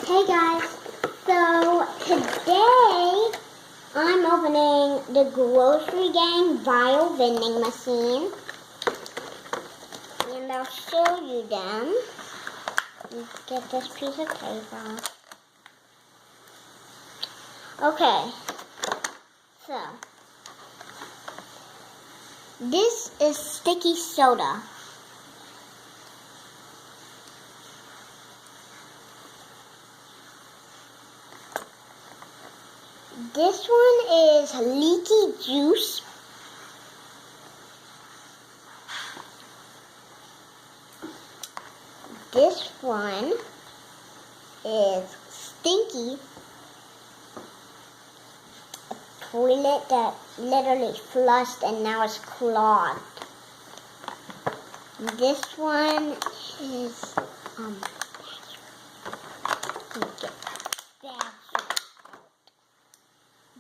Hey guys, so today I'm opening the Grocery Gang vial vending machine and I'll show you them. Let's get this piece of paper. Okay, so this is sticky soda. This one is leaky juice. This one is stinky. A toilet that literally flushed and now it's clogged. This one is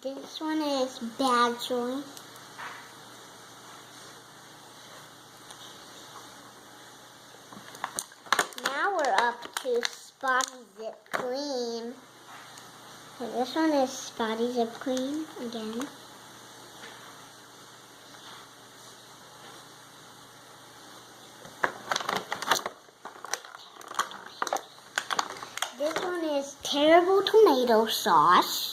This one is bad joy. Now we're up to Spotty Zip Cream. So this one is Spotty Zip Cream again. This one is Terrible Tomato Sauce.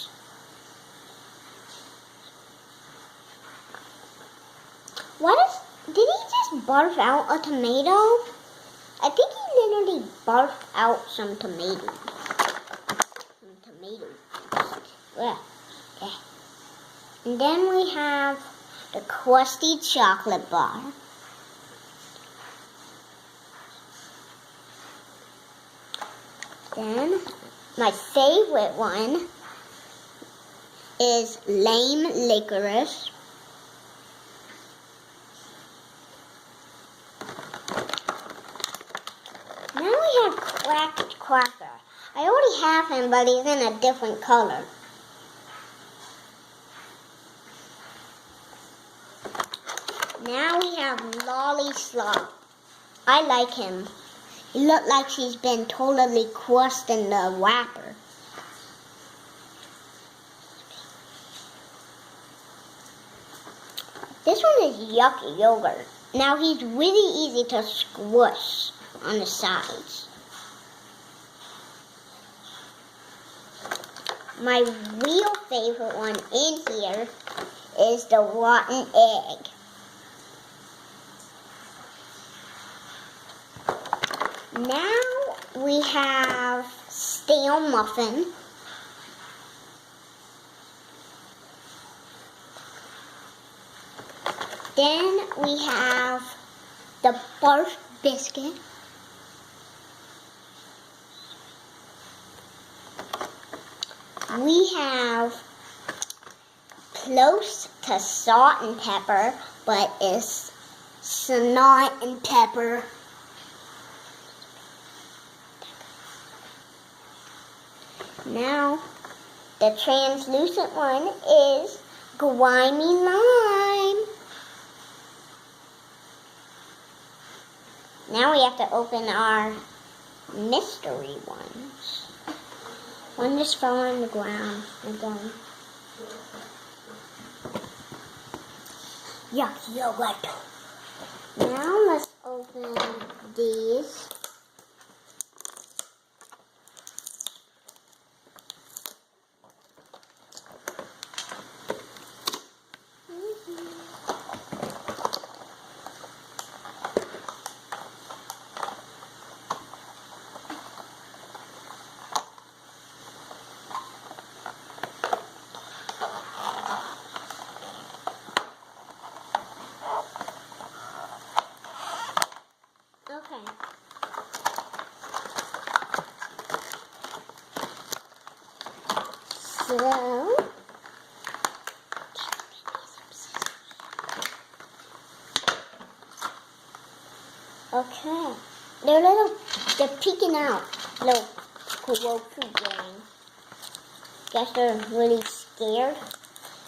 Did he just barf out a tomato? I think he literally barfed out some tomatoes. Yeah. And then we have the crusty chocolate bar. Then my favorite one is lame licorice. Now we have cracked cracker. I already have him, but he's in a different color. Now we have Lolly Slop. I like him. He looks like he's been totally crushed in the wrapper. This one is Yucky Yogurt. Now he's really easy to squish on the sides. My real favorite one in here is the rotten egg. Now we have stale muffin. Then we have the barf biscuit. We have close to salt and pepper, but it's snot and pepper. Now, the translucent one is grimy lime. Now we have to open our mystery ones. One just fell on the ground again. Yucky yogurt. Now let's open these. Okay. So, okay. They're peeking out. Little Grocery Gang. Guess they're really scared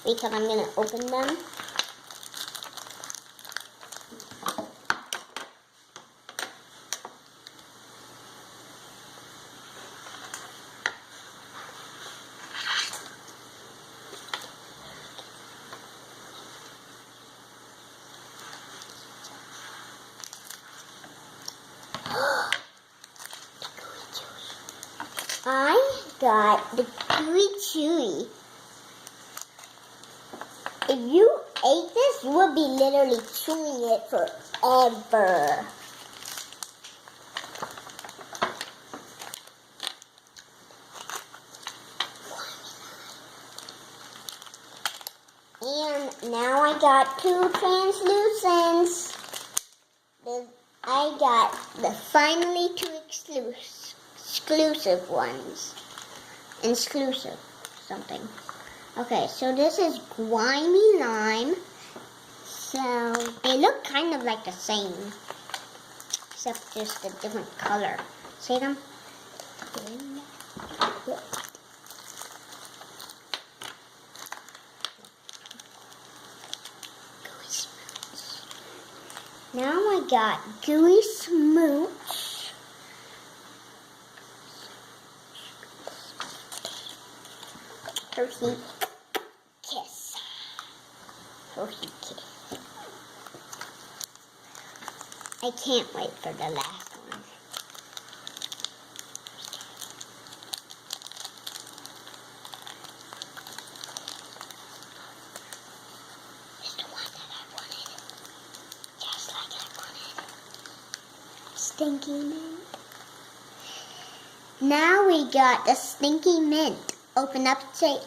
because I'm gonna open them. I got the gooey chewy. If you ate this, you would be literally chewing it forever. And now I got 2 translucents. I got the finally 2 exclusive ones. Exclusive something. Okay, so this is grimy lime. So they look kind of like the same, except just a different color. See them? Now I got gooey smooch. Hershey kiss. Hershey kiss. I can't wait for the last one. It's the one that I wanted. Just like I wanted. Stinky mint. Now we got the stinky mint. Open up and say,